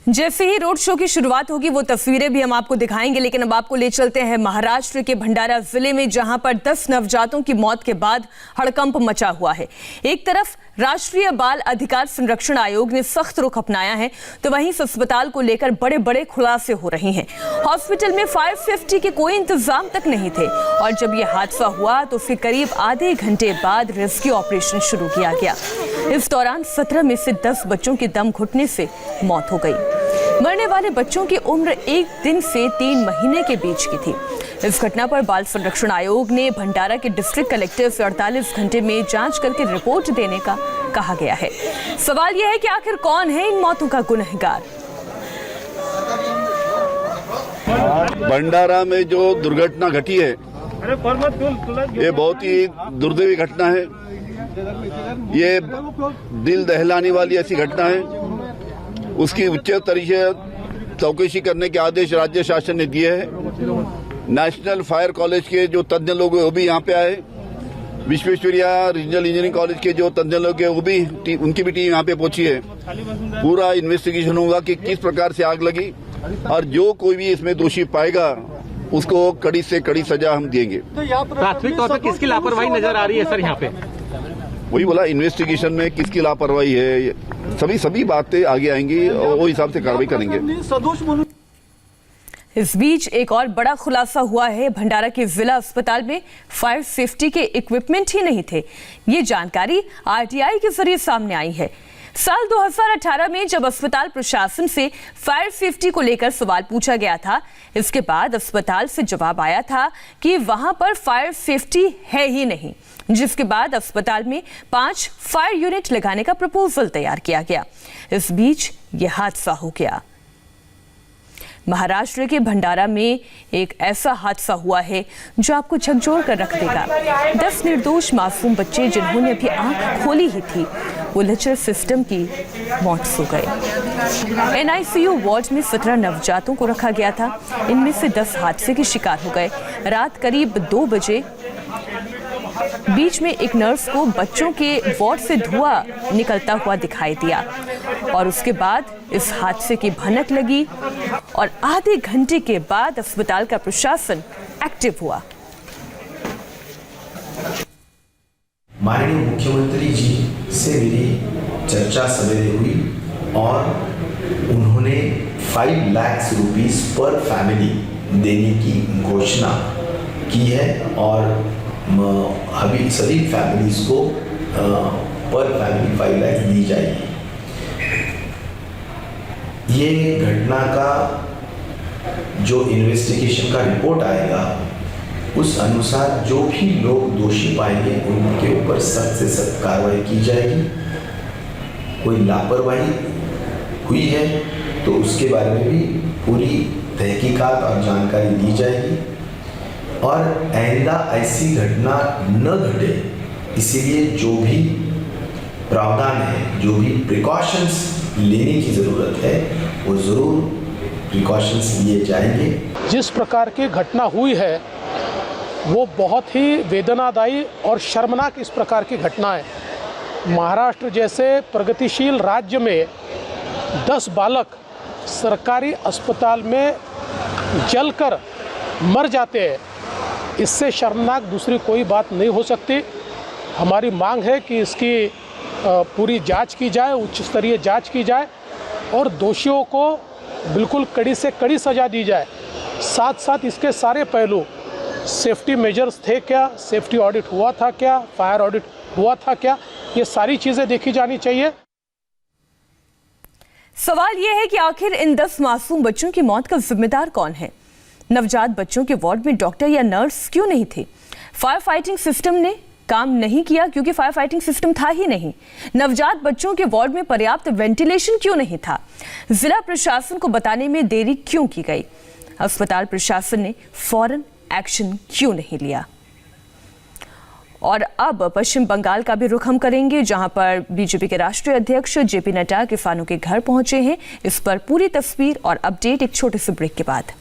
जैसे ही road show की शुरुआत होगी वो तस्वीरें भी हम आपको दिखाएंगे, लेकिन अब आपको ले चलते हैं महाराष्ट्र के भंडारा जिले में, जहां पर 10 नवजातों की मौत के बाद हड़कंप मचा हुआ है। एक तरफ राष्ट्रीय बाल अधिकार संरक्षण आयोग ने सख्त रुख अपनाया है, तो वहीं इस अस्पताल को लेकर बड़े बड़े खुलासे हो रहे हैं। हॉस्पिटल में फायर सेफ्टी के कोई इंतजाम तक नहीं थे और जब यह हादसा हुआ तो फिर करीब आधे घंटे बाद रेस्क्यू ऑपरेशन शुरू किया गया। इस दौरान 17 में से 10 बच्चों की दम घुटने से मौत हो गई। मरने वाले बच्चों की उम्र 1 दिन से 3 महीने के बीच की थी। इस घटना पर बाल संरक्षण आयोग ने भंडारा के डिस्ट्रिक्ट कलेक्टर से 48 घंटे में जांच करके रिपोर्ट देने का कहा गया है। सवाल यह है कि आखिर कौन है इन मौतों का गुनहगार। भंडारा में जो दुर्घटना घटी है ये बहुत ही दुर्दैवी घटना है। ये दिल दहलाने वाली ऐसी घटना है। उसकी उच्च स्तरीय चौकसी करने के आदेश राज्य शासन ने दिए हैं। नेशनल फायर कॉलेज के जो तज्ञ लोग हैं वो भी यहाँ पे आए। विश्वेश्वरैया रीजनल इंजीनियरिंग कॉलेज के जो तज्ञ लोग हैं वो भी, उनकी भी टीम यहाँ पे पहुंची है। पूरा इन्वेस्टिगेशन होगा कि किस प्रकार से आग लगी और जो कोई भी इसमें दोषी पाएगा उसको कड़ी से कड़ी सजा हम देंगे। प्राथमिक तौर पर किसकी लापरवाही नजर आ रही है सर यहाँ पे? वही बोला, इन्वेस्टिगेशन में किसकी लापरवाही है, सभी बातें आगे आएंगी और वो हिसाब से कार्रवाई करेंगे। इस बीच एक और बड़ा खुलासा हुआ है। भंडारा के जिला अस्पताल में फायर सेफ्टी के इक्विपमेंट ही नहीं थे। ये जानकारी आरटीआई के जरिए सामने आई है। साल 2018 में जब अस्पताल प्रशासन से फायर सेफ्टी को लेकर सवाल पूछा गया था, इसके बाद अस्पताल से जवाब आया था कि वहां पर फायर सेफ्टी है ही नहीं, जिसके बाद अस्पताल में 5 फायर यूनिट लगाने का प्रपोजल तैयार किया गया। इस बीच यह हादसा हो गया। महाराष्ट्र के भंडारा में एक ऐसा हादसा हुआ है जो आपको झकझोर कर रख देगा। 10 निर्दोष मासूम बच्चे जिन्होंने अभी आंख खोली ही थी, वो लेक्चर सिस्टम की मौत सो गए। एनआईसीयू वार्ड में 17 नवजातों को रखा गया था। इनमें से 10 हादसे के शिकार हो गए। रात करीब 2 बजे बीच में एक नर्स को बच्चों के वार्ड से धुआं निकलता हुआ दिखाई दिया और उसके बाद इस हादसे की भनक लगी और आधे घंटे के बाद अस्पताल का प्रशासन एक्टिव हुआ। माननीय मुख्यमंत्री जी से मेरी चर्चा सवेरे हुई और उन्होंने 5 लाख रुपीस पर फैमिली देने की घोषणा की है और अभी सभी फैमिलीज को पर फैमिली 5 लाख दी जाएगी। ये घटना का जो इन्वेस्टिगेशन का रिपोर्ट आएगा उस अनुसार जो भी लोग दोषी पाएंगे उनके ऊपर सख्त से सख्त कार्रवाई की जाएगी। कोई लापरवाही हुई है तो उसके बारे में भी पूरी तहकीकात और जानकारी दी जाएगी और आइंदा ऐसी घटना न घटे, इसीलिए जो भी प्रावधान है, जो भी प्रिकॉशंस लेने की ज़रूरत है वो ज़रूर प्रिकॉशंस लिए जाएंगे। जिस प्रकार की घटना हुई है वो बहुत ही वेदनादायी और शर्मनाक इस प्रकार की घटना है। महाराष्ट्र जैसे प्रगतिशील राज्य में 10 बालक सरकारी अस्पताल में जलकर मर जाते हैं, इससे शर्मनाक दूसरी कोई बात नहीं हो सकती। हमारी मांग है कि इसकी पूरी जांच की जाए, उच्च स्तरीय जांच की जाए और दोषियों को बिल्कुल कड़ी से कड़ी सज़ा दी जाए। साथ साथ इसके सारे पहलू, सेफ्टी मेजर्स थे क्या, सेफ्टी ऑडिट हुआ था क्या, फायर ऑडिट हुआ था क्या, ये सारी चीज़ें देखी जानी चाहिए। सवाल यह है कि आखिर इन 10 मासूम बच्चों की मौत का जिम्मेदार कौन है? नवजात बच्चों के वार्ड में डॉक्टर या नर्स क्यों नहीं थे? फायर फाइटिंग सिस्टम ने काम नहीं किया क्योंकि फायर फाइटिंग सिस्टम था ही नहीं। नवजात बच्चों के वार्ड में पर्याप्त वेंटिलेशन क्यों नहीं था? जिला प्रशासन को बताने में देरी क्यों की गई? अस्पताल प्रशासन ने फौरन एक्शन क्यों नहीं लिया? और अब पश्चिम बंगाल का भी रुख हम करेंगे, जहां पर बीजेपी के राष्ट्रीय अध्यक्ष जेपी नड्डा किसानों के घर पहुंचे हैं। इस पर पूरी तस्वीर और अपडेट एक छोटे से ब्रेक के बाद।